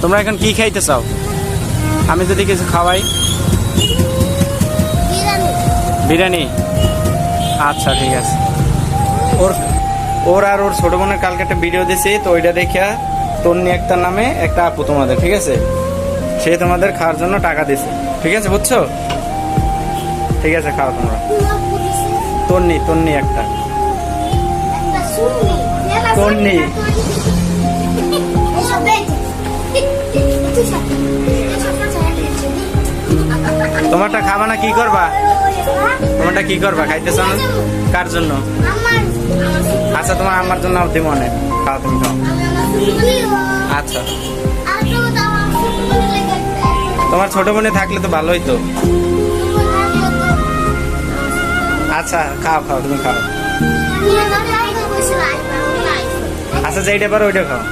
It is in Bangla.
তোমরা এখন কি খাইতে চাও? আমি যদি কিছু খাওয়াই? বিরিয়ানি। আচ্ছা ঠিক আছে। ওর আর ওর ছোট বোনের কালকে একটা ভিডিও দিয়েছি, তো ওইটা দেখিয়া তন্নি একটা নামে একটা আপু তোমাদের, ঠিক আছে, সে তোমাদের খাওয়ার জন্য টাকা দিছে, ঠিক আছে, বুঝছো? ঠিক আছে, খাও তোমরা। তন্নি তন্নি একটা তন্নি। তোমারটা খাবা না? কি করবা? তোমারটা কি করবা? খাইতেছ না? কার জন্য? আচ্ছা, তোমার আমার জন্য দিব মনে। খাও, তুমি খাও। আচ্ছা, তোমার ছোট বোনে থাকলে তো ভালোই তো। আচ্ছা, খাও খাও, তুমি খাও। আচ্ছা, যেইটা পারো ওইটা খাও।